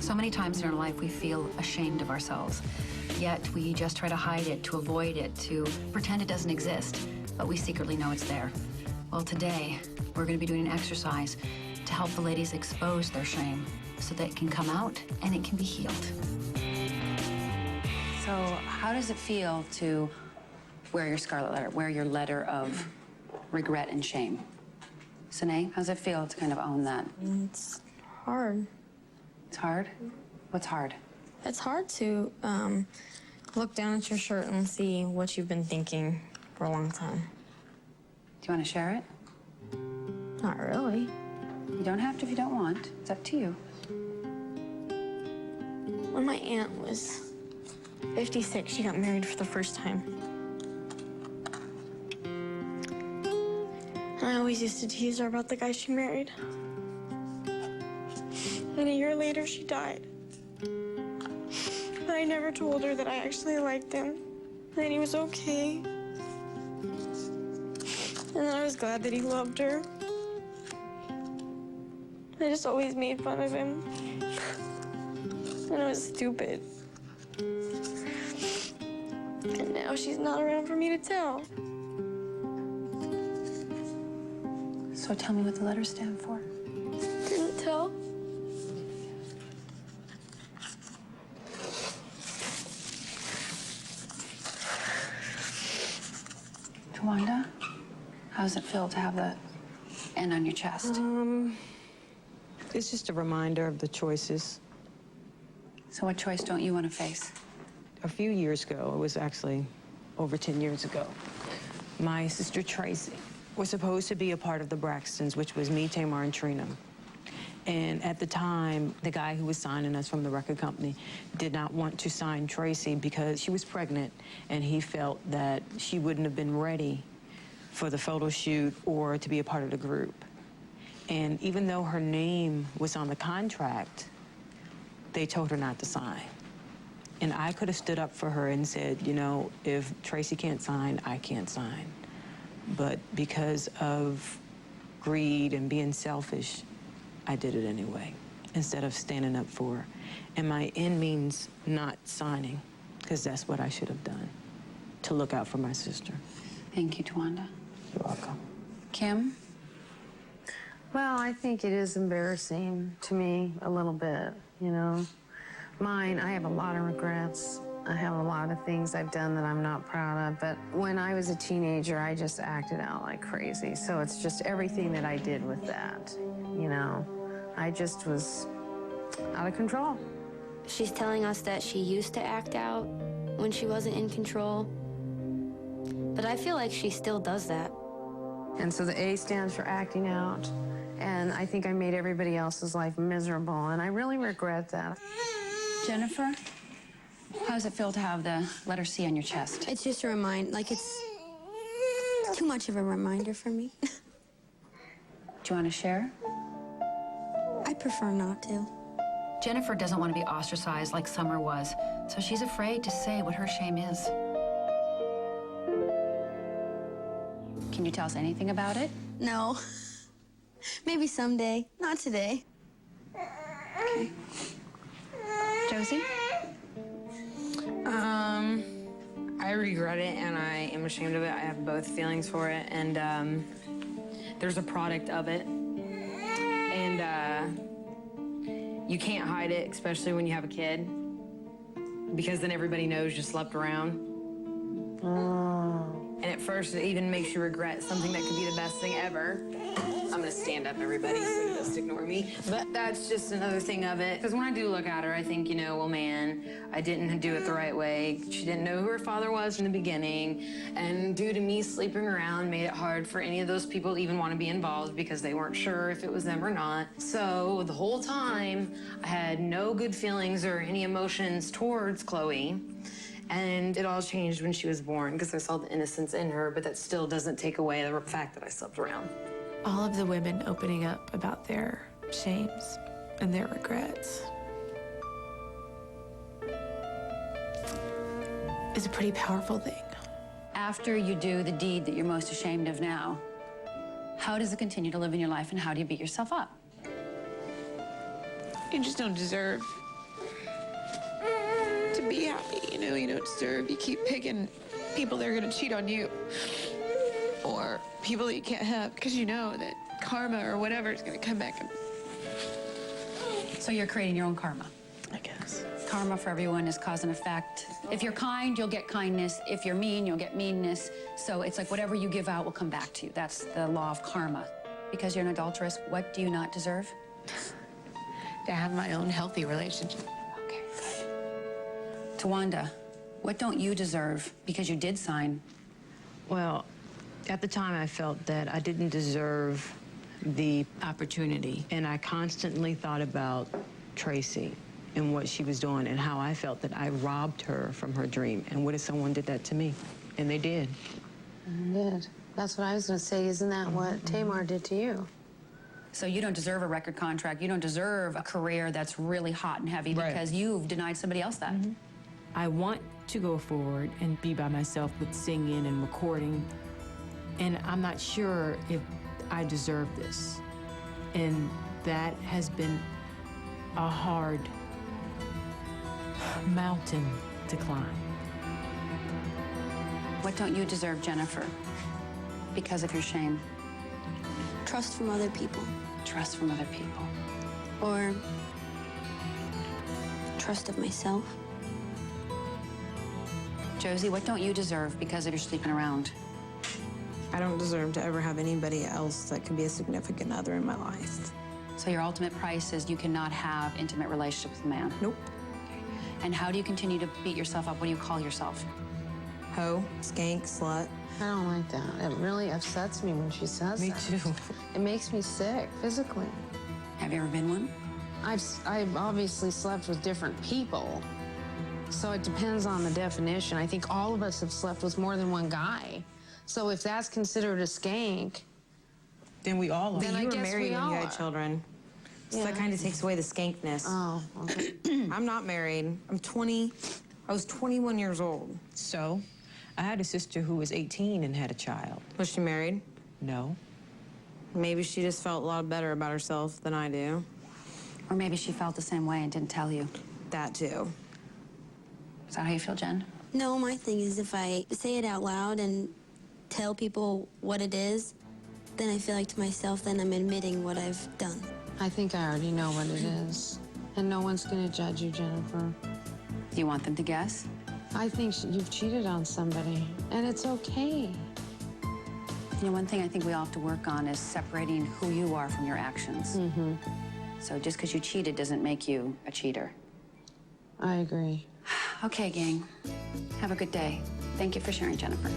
So many times in our life we feel ashamed of ourselves, yet we just try to hide it, to avoid it, to pretend it doesn't exist, but we secretly know it's there. Well, today we're going to be doing an exercise to help the ladies expose their shame so that it can come out and it can be healed. So how does it feel to wear your scarlet letter, wear your letter of regret and shame? Sine, how does it feel to kind of own that? It's hard. It's hard? What's hard? It's hard to look down at your shirt and see what you've been thinking for a long time. Do you want to share it? Not really. You don't have to if you don't want. It's up to you. When my aunt was 56, she got married for the first time. And I always used to tease her about the guy she married. And a year later, she died. But I never told her that I actually liked him, and that he was okay. And that I was glad that he loved her. I just always made fun of him. And it was stupid. And now she's not around for me to tell. So tell me what the letters stand for. Didn't tell. Towanda, how does it feel to have the N on your chest? It's just a reminder of the choices. So what choice don't you want to face? A few years ago, it was actually over 10 years ago, my sister Tracy was supposed to be a part of the Braxtons, which was me, Tamar, and Trina. And at the time, the guy who was signing us from the record company did not want to sign Tracy because she was pregnant, and he felt that she wouldn't have been ready for the photo shoot or to be a part of the group. And even though her name was on the contract, they told her not to sign. And I could have stood up for her and said, you know, if Tracy can't sign, I can't sign. But because of greed and being selfish, I did it anyway, instead of standing up for her. And my N means not signing, because that's what I should have done, to look out for my sister. Thank you, Towanda. You're welcome. Kim? Well, I think it is embarrassing to me a little bit, you know. Mine, I have a lot of regrets. I have a lot of things I've done that I'm not proud of, but when I was a teenager, I just acted out like crazy. So it's just everything that I did with that, you know. I just was out of control. She's telling us that she used to act out when she wasn't in control, but I feel like she still does that. And so the A stands for acting out, and I think I made everybody else's life miserable, and I really regret that. Jennifer? How does it feel to have the letter C on your chest? It's just a reminder, like it's too much of a reminder for me. Do you want to share? I prefer not to. Jennifer doesn't want to be ostracized like Sommer was, so she's afraid to say what her shame is. Can you tell us anything about it? No. Maybe someday, not today. Okay. Josie? I regret it and I am ashamed of it. I have both feelings for it, and there's a product of it. And you can't hide it, especially when you have a kid, because then everybody knows you slept around. And at first, it even makes you regret something that could be the best thing ever. I'm gonna stand up, everybody, so just ignore me. But that's just another thing of it. Because when I do look at her, I think, you know, well, man, I didn't do it the right way. She didn't know who her father was in the beginning. And due to me sleeping around, made it hard for any of those people to even want to be involved because they weren't sure if it was them or not. So the whole time, I had no good feelings or any emotions towards Chloe. And it all changed when she was born because I saw the innocence in her, but that still doesn't take away the fact that I slept around. All of the women opening up about their shames and their regrets is a pretty powerful thing. After you do the deed that you're most ashamed of now, how does it continue to live in your life and how do you beat yourself up? You just don't deserve be happy. You don't deserve. You keep picking people that are going to cheat on you. Or people that you can't have because you know that karma or whatever is going to come back and... So you're creating your own karma. I guess. Karma for everyone is cause and effect. If you're kind, you'll get kindness. If you're mean, you'll get meanness. So it's like whatever you give out will come back to you. That's the law of karma. Because you're an adulteress, what do you not deserve? To have my own healthy relationship. Okay, good. Towanda, what don't you deserve because you did sign? Well, at the time, I felt that I didn't deserve the opportunity, and I constantly thought about Tracy and what she was doing and how I felt that I robbed her from her dream. And what if someone did that to me? And they did. They did. That's what I was going to say. Isn't that what Tamar did to you? So you don't deserve a record contract. You don't deserve a career that's really hot and heavy because you've denied somebody else that. I want to go forward and be by myself with singing and recording, and I'm not sure if I deserve this. And that has been a hard mountain to climb. What don't you deserve, Jennifer, because of your shame? Trust from other people. Trust from other people. Or trust of myself. Josie, what don't you deserve because of your sleeping around? I don't deserve to ever have anybody else that could be a significant other in my life. So your ultimate price is you cannot have intimate relationships with a man? Nope. And how do you continue to beat yourself up? What do you call yourself? Hoe, skank, slut. I don't like that. It really upsets me when she says that. Me too. It makes me sick physically. Have you ever been one? I've obviously slept with different people, so it depends on the definition. I think all of us have slept with more than one guy. So if that's considered a skank, Then we all are. then I You were guess married we when all you are. had children. So Yeah. that kind of takes away the skankness. Oh, okay. I'm not married. I'm 20. I was 21 years old. So, I had a sister who was 18 and had a child. Was she married? No. Maybe she just felt a lot better about herself than I do. Or maybe she felt the same way and didn't tell you. That too. Is that how you feel, Jen? No, my thing is if I say it out loud and tell people what it is, then I feel like to myself, then I'm admitting what I've done. I think I already know what it is. And no one's going to judge you, Jennifer. Do you want them to guess? I think you've cheated on somebody, and it's okay. You know, one thing I think we all have to work on is separating who you are from your actions. So just because you cheated doesn't make you a cheater. I agree. Okay, gang. Have a good day. Thank you for sharing, Jennifer.